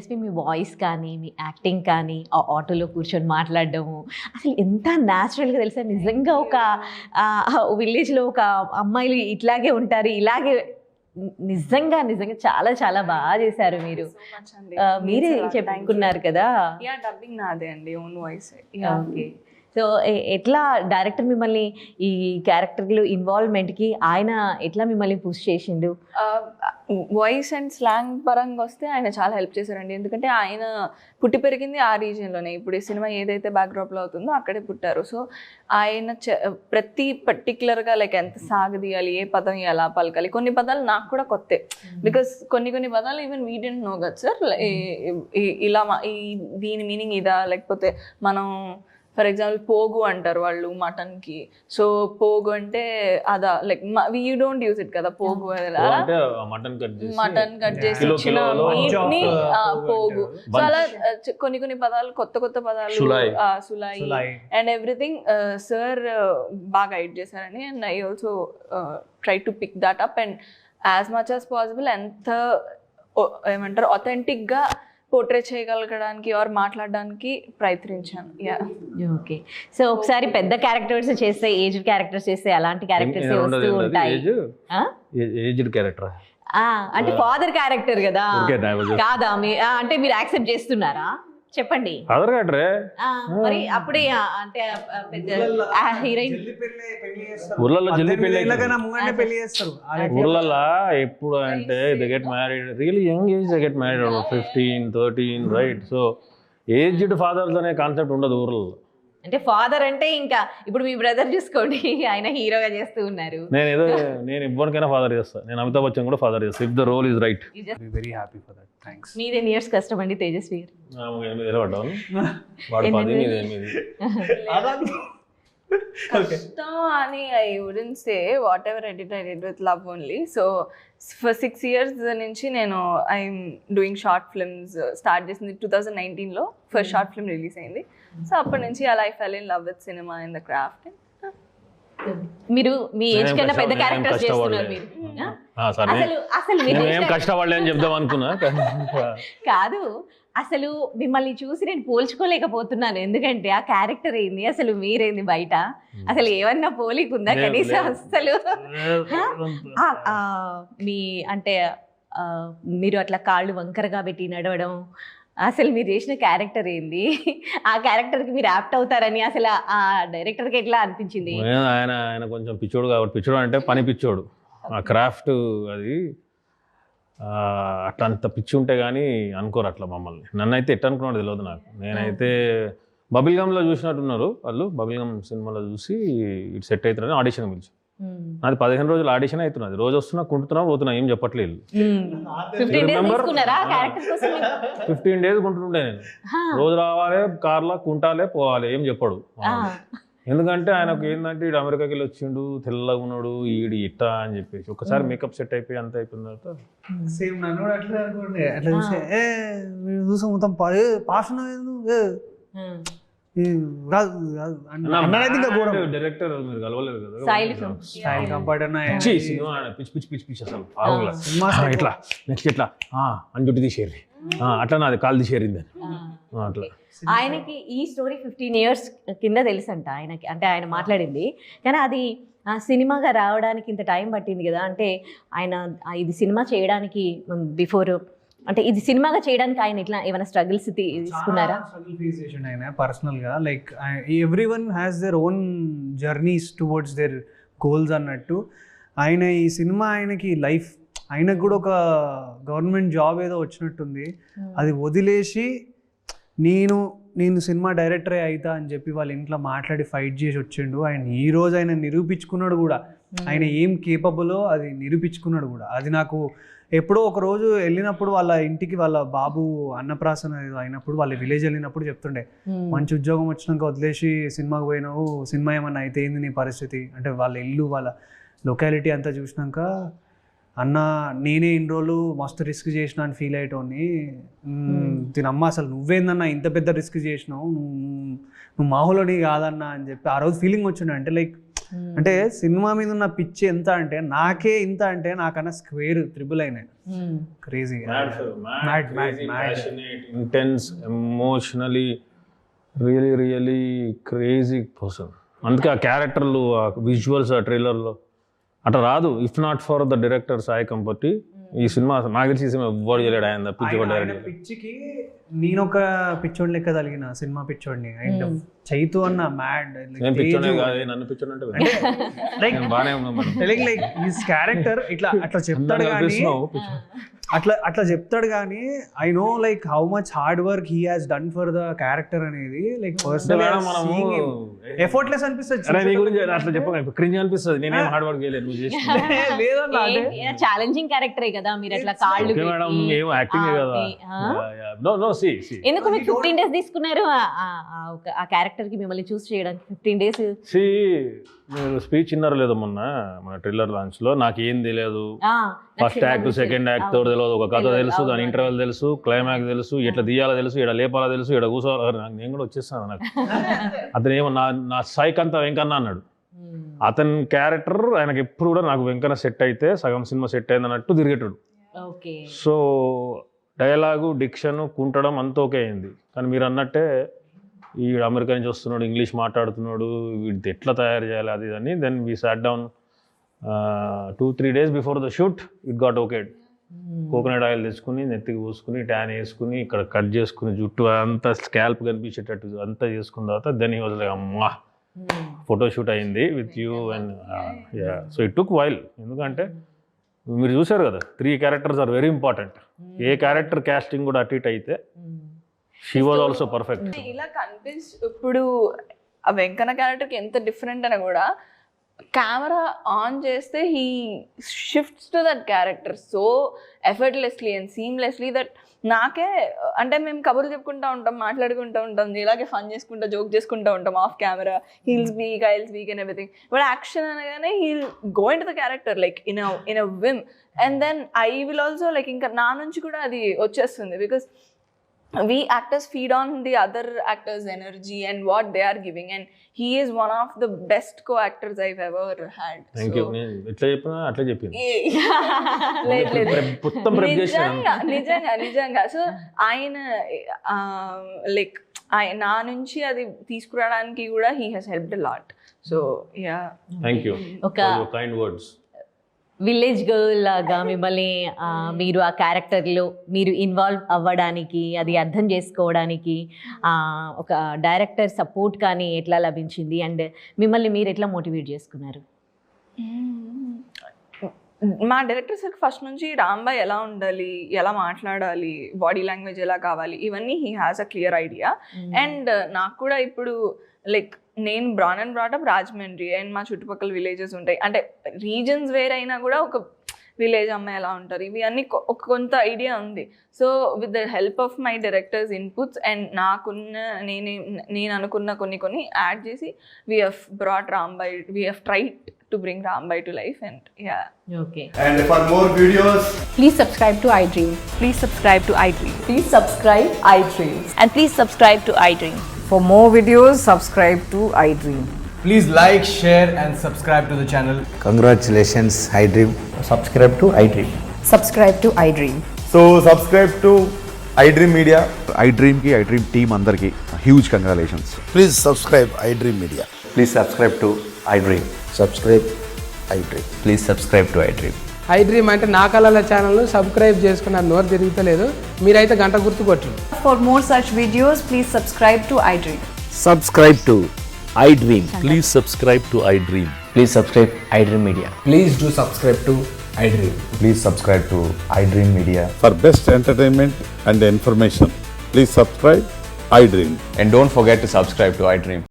తేజస్వి మీ voice కానీ మీ acting కానీ ఆ ఆటోలో కూర్చొని మాట్లాడడము అసలు ఎంత న్యాచురల్గా తెలుసా. నిజంగా ఒక విలేజ్లో ఒక అమ్మాయిలు ఇట్లాగే ఉంటారు, ఇలాగే నిజంగా నిజంగా చాలా చాలా బాగా చేశారు మీరు. మీరే చెప్పుకున్నారు కదా. డబ్బింగ్ నాదే అండి, ఓన్ వాయిస్. ఓకే. సో ఎట్లా డైరెక్టర్ మిమ్మల్ని ఈ క్యారెక్టర్లు ఇన్వాల్వ్మెంట్కి ఆయన ఎట్లా మిమ్మల్ని పుష్ చేసిండు? వాయిస్ అండ్ స్లాంగ్ పరంగా వస్తే ఆయన చాలా హెల్ప్ చేశారండి. ఎందుకంటే ఆయన పుట్టి పెరిగింది ఆ రీజియన్లోనే. ఇప్పుడు ఈ సినిమా ఏదైతే బ్యాక్డ్రాప్లో అవుతుందో అక్కడే పుట్టారు. సో ఆయన ప్రతి పర్టికులర్గా లైక్ ఎంత సాగదీయాలి, ఏ పదం ఎలా పలకాలి, కొన్ని పదాలు నాకు కూడా కొత్తే. బికాస్ కొన్ని పదాలు ఈవెన్ వీ డెంట్ నో కదా సార్. ఇలా దీని మీనింగ్ ఇదా, లేకపోతే మనం ఫర్ ఎగ్జాంపుల్ పోగు అంటారు వాళ్ళు మటన్కి. సో పోగు అంటే అదా, like you don't use it కదా పోగు. మటన్ కట్ చేసి ఇచ్చిన మీట్ని పోగు. సో అలా కొన్ని పదాలు కొత్త పదాలు, సులాయి అండ్ ఎవ్రీథింగ్ సార్ బాగా గైడ్ చేశారని. And I also try to pick that up and as much as possible ఎంత ఏమంటారు అథెంటిక్గా పోర్ట్రే చేయగలగడానికి ఆర్ మాట్లాడడానికి ప్రయత్నించాను. ఓకే. సో ఒకసారి పెద్ద క్యారెక్టర్స్ చేస్తే, ఏజ్డ్ క్యారెక్టర్స్ చేస్తే అలాంటి క్యారెక్టర్స్ వస్తూ ఉంటాయి. ఏజ్డ్ క్యారెక్టర్ అంటే ఫాదర్ క్యారెక్టర్ కదా, కాదా? అంటే మీరు యాక్సెప్ట్ చేస్తున్నారా చెప్పండి. ఫాదర్ క్యారెక్టరే మరి అప్పుడే అంటే పెద్ద హీరోయిన్ ఊర్లలో జల్దీ పెళ్లి ఊర్లలో ఎప్పుడు అంటే they get married really young age, they get married 15, 13 right. So aged fathers అనే కాన్సెప్ట్ ఉండదు ఊర్లలో. అంటే ఫాదర్ అంటే ఇంకా ఇప్పుడు మీ బ్రదర్ చూసుకోండి, ఆయన హీరోగా చేస్తూ ఉన్నారు. నేను ఇవ్వరికైనా ఫాదర్ చేస్తా. నేను అమితాబ్ బచ్చన్ కూడా ఫాదర్ చేస్తా if the role is right. Very happy for that. Thanks. మీదే ఇయర్స్ కష్టం అండి తేజస్వి గారు. 8 పడ్డాను వాడు 10 మీదే కష్టం అని I wouldn't say. What ever edit I did with love only. So for 6 years నుంచి నేను I'm doing short films. Start చేసింది 2019లో ఫస్ట్ షార్ట్ ఫిల్మ్ రిలీజ్ అయింది. సో అప్పటి నుంచి అలా I fell in love with cinema and the craft. మీరు మీ age కన్నా పెద్ద క్యారెక్టర్స్ చేస్తున్నారు మీరు. అసలు ఏం కష్టపడలే అని చెప్దాం అనుకున్నా కాదు. అసలు మిమ్మల్ని చూసి నేను పోల్చుకోలేకపోతున్నాను. ఎందుకంటే ఆ క్యారెక్టర్ ఏంది, అసలు మీరేంది బయట, అసలు ఏమన్నా పోలిక ఉందా కనీసం? అసలు మీ అంటే మీరు అట్లా కాళ్ళు వంకరగా పెట్టి నడవడం, అసలు మీరు చేసిన క్యారెక్టర్ ఏంది, ఆ క్యారెక్టర్కి మీరు యాప్ట్ అవుతారని అసలు ఆ డైరెక్టర్కి ఎట్లా అనిపించింది? ఆయన కొంచెం పిచ్చోడు కాబట్టి, పిచ్చోడు అంటే పని పిచ్చోడు, ఆ క్రాఫ్ట్ అది అట్లా అంత పిచ్చి ఉంటే కానీ అనుకోరు అట్లా మమ్మల్ని. నన్నైతే ఎట్లా అనుకున్నాడు తెలియదు నాకు. నేనైతే బబుల్ గమ్లో చూసినట్టున్నారు వాళ్ళు. బబుల్ గమ్ సినిమాలో చూసి ఇటు సెట్ అవుతున్నారని ఆడిషన్ పిలిచి, నాది 15 రోజులు ఆడిషన్ అవుతున్నది. రోజు వస్తున్నా కుంటున్నా పోతున్నా, ఏం చెప్పట్లేదు. 15 days కుంటుండే నేను. రోజు రావాలి, కార్లో కుంటాలే పోవాలి, ఏం చెప్పాడు. ఎందుకంటే ఆయనకు ఏంటంటే ఇటు అమెరికాకి వెళ్ళి వచ్చిండు, తెల్లగా ఉన్నాడు, ఈడు ఇట్టా అని చెప్పేసి ఒకసారి మేకప్ సెట్ అయిపోయి అంత అయిపోయిన తర్వాత సేమ్ నన్ను కూడా అట్లా అనుకోండి. అట్లా చూసే చూసాం మొత్తం పాషన్ డైరెక్టర్ మీరు కలవలేదు కదా, స్టైల్ కంఫర్ట్ పిచ్చి అసలు ఇట్లా నెక్స్ట్ ఇట్లా అంజుట్టి తీసేరి అట్లా నాది కాలు తీసేరింది అట్లా. ఆయనకి ఈ స్టోరీ 15 years కింద తెలుసంట ఆయనకి, అంటే ఆయన మాట్లాడింది. కానీ అది సినిమాగా రావడానికి ఇంత టైం పట్టింది కదా. అంటే ఆయన ఇది సినిమా చేయడానికి బిఫోర్, అంటే ఇది సినిమాగా చేయడానికి ఆయన ఇట్లా ఏమైనా స్ట్రగుల్స్ తీసుకున్నారా? స్ట్రగుల్ ఫేస్ చేసిండు ఆయన పర్సనల్గా. Like every one has their own journeys towards there goals అన్నట్టు. ఆయన ఈ సినిమా ఆయనకి లైఫ్, ఆయనకు కూడా ఒక గవర్నమెంట్ జాబ్ ఏదో వచ్చినట్టుంది, అది వదిలేసి నేను సినిమా డైరెక్టరే అవుతా అని చెప్పి వాళ్ళ ఇంట్లో మాట్లాడి ఫైట్ చేసి వచ్చిండు. ఆయన ఈరోజు ఆయన నిరూపించుకున్నాడు కూడా, ఆయన ఏం కేపబులో అది నిరూపించుకున్నాడు కూడా. అది నాకు ఎప్పుడో ఒక రోజు వెళ్ళినప్పుడు వాళ్ళ ఇంటికి వాళ్ళ బాబు అన్నప్రాసన అయినప్పుడు వాళ్ళ విలేజ్ వెళ్ళినప్పుడు చెప్తుండే, మంచి ఉద్యోగం వచ్చినాక వదిలేసి సినిమాకి పోయినావు, సినిమా ఏమన్నా అయితే ఏంది నీ పరిస్థితి అంటే. వాళ్ళ ఇల్లు వాళ్ళ లొకాలిటీ అంతా చూసినాక అన్న నేనే ఇన్ని రోజులు మస్తు రిస్క్ చేసిన అని ఫీల్ అయ్యేటోని. తినమ్మ అసలు నువ్వేందన్నా ఇంత పెద్ద రిస్క్ చేసినావు, నువ్వు మామూలుని కాదన్నా అని చెప్పి ఆ రోజు ఫీలింగ్ వచ్చిండే. అంటే లైక్ అంటే సినిమా మీద ఉన్న పిచ్చి ఎంత అంటే నాకే ఇంత అంటే నాకన్నా స్క్వేర్ త్రిబుల్ అయినాయి. Crazy, intense, emotionally really crazy person. అందుకే ఆ క్యారెక్టర్లు, ఆ విజువల్స్, ఆ ట్రైలర్లో అట్లా రాదు. If not for the director Sai Kamparthi, ఈ సినిమా నాకు తెలిసి ఈ సినిమా ఎవ్వరు చేయలేడు. ఆయన పిచ్చి డైరెక్టర్. పిచ్చికి నేను ఒక పిచ్చోడి లెక్క తగిలిన సినిమా పిచ్చోడిని. అండ్ చైతు అన్న మ్యాడ్, నేను పిచ్చోడే కాదు, నన్ను పిచ్చోడు అంటే లైక్ బాగానే ఉన్నాం. లైక్ హిస్ క్యారెక్టర్ అట్లా చెప్తాడు కానీ అట్లా చెప్తాడు కానీ I know like how much hard work he has done for the character అనేది. లైక్ పర్సనల్ ఎఫర్ట్లెస్ అనిపిస్తుంది. అట్లా చెప్పండి, క్రింజ్ అనిపిస్తుంది. నేనేం హార్డ్ వర్క్ చేయలేదు, నువ్వు చేసి ఛాలెంజింగ్ క్యారెక్టరే కదా, మీరు అట్లా కాళ్ళు మేడం ఏం యాక్టింగ్ కదా. నో సి ఎందుకు మీకు 15 days తీసుకున్నారు ఆ క్యారెక్టర్ కి మిమ్మల్ని చూస్ చేయడానికి? 15 days. సి మీరు స్పీచ్ విన్నారో లేదో మొన్న మన ట్రైలర్ లాంచ్ లో, నాకు ఏం తెలియదు. First act, second act, third తెలియదు. ఒక కథ తెలుసు, దాని ఇంటర్వెల్ తెలుసు, క్లైమాక్స్ తెలుసు, ఎట్లా తీయాలో తెలుసు, ఇక్కడ లేపాలో తెలుసు, ఇక్కడ కూర్చోవాలి. నేను కూడా వచ్చేస్తాను. నాకు అతను ఏమో నా సైక్ అంతా వెంకన్న అన్నాడు. అతని క్యారెక్టర్ ఆయనకి ఎప్పుడు కూడా నాకు వెంకన్న సెట్ అయితే సగం సినిమా సెట్ అయింది అన్నట్టు తిరిగేటాడు. సో డైలాగు, డిక్షన్, కుంటడం అంతా ఓకే అయింది. కానీ మీరు అన్నట్టే ఈ అమెరికా నుంచి వస్తున్నాడు, ఇంగ్లీష్ మాట్లాడుతున్నాడు, వీటి ఎట్లా తయారు చేయాలి అది అని. Then we sat down 2-3 days before the shoot. It got okayed. Coconut oil తెచ్చుకుని నెత్తికి పూసుకుని ట్యాన్ వేసుకుని ఇక్కడ కట్ చేసుకుని జుట్టు అంతా స్కాల్ప్ కనిపించేటట్టు అంతా చేసుకున్న తర్వాత దెన్ హీ వాజ్ లైక్ అమ్మా ఫోటోషూట్ అయింది with you. And so it took while. ఎందుకంటే మీరు చూసారు కదా, 3 characters are very important. A character casting కూడా అటు ఇటు అయితే షీ వాజ్ ఆల్సో పర్ఫెక్ట్. ఇలా ఇప్పుడు ఆ వెంకన్న క్యారెక్టర్కి ఎంత డిఫరెంట్ అని కూడా కెమెరా ఆన్ చేస్తే he shifts to that character so effortlessly and seamlessly that నాకే అంటే మేము కబుర్లు చెప్పుకుంటూ ఉంటాం, మాట్లాడుకుంటూ ఉంటాం, ఇలాగే ఫన్ చేసుకుంటా, జోక్ చేసుకుంటూ ఉంటాం off camera. He'll speak, I will speak and everything. But action అనగానే he'll go in to the character like in a whim. And then I will also like ఇంకా నా నుంచి కూడా అది వచ్చేస్తుంది. Because we actors feed on the other actors' energy and what they are giving, and he is one of the best co-actors I've ever had. Thank you. ఎట్లా చెప్పినా అట్లా చెప్పింది. నిజంగా సో ఆయన లైక్ నా నుంచి అది తీసుకురావడానికి కూడా he has helped a lot. So yeah. Thank you for your kind words. Village girl లాగా మిమ్మల్ని మీరు ఆ క్యారెక్టర్లో మీరు ఇన్వాల్వ్ అవ్వడానికి, అది అర్థం చేసుకోవడానికి ఒక డైరెక్టర్ సపోర్ట్ కానీ ఎట్లా లభించింది? అండ్ మిమ్మల్ని మీరు ఎట్లా మోటివేట్ చేసుకున్నారు? మా డైరెక్టర్ సార్ ఫస్ట్ నుంచి రాంబాయ్ ఎలా ఉండాలి, ఎలా మాట్లాడాలి, బాడీ లాంగ్వేజ్ ఎలా కావాలి, ఇవన్నీ he has a clear idea. And నాకు కూడా ఇప్పుడు లైక్ నేను bran and brought up Rajahmundry and మా చుట్టుపక్కల విలేజెస్ ఉంటాయి. అంటే రీజన్స్ వేరైనా కూడా ఒక విలేజ్ అమ్మాయి ఎలా ఉంటారు, ఇవి అన్నీ కొంత ఐడియా ఉంది. So with the help of my directors inputs and నాకున్న నేను అనుకున్న కొన్ని యాడ్ చేసి we have brought Rambai, we have tried to bring Rambai to life. And yeah, okay, and for more videos please subscribe to iDream. Please subscribe to iDream. Please subscribe iDream. And please subscribe to iDream. For more videos, subscribe to iDream. please like, share and subscribe to the channel. Congratulations, iDream. Subscribe to iDream. Subscribe to iDream. So subscribe to iDream Media. iDream ki iDream team andarki huge congratulations. Please subscribe iDream Media. Please subscribe to iDream. Subscribe iDream. Please subscribe to iDream. iDream అంటే నా కళల ఛానల్ను subscribe చేసుకున్న నోరు తిరుగుతలేదు, మీరైతే గంట గుర్తు కొట్టండి. For more such videos, please subscribe to iDream. Subscribe to iDream. Please subscribe to iDream. Please subscribe iDream Media. Please do subscribe to iDream. Please subscribe to iDream Media. For best entertainment and information, please subscribe iDream. And don't forget to subscribe to iDream.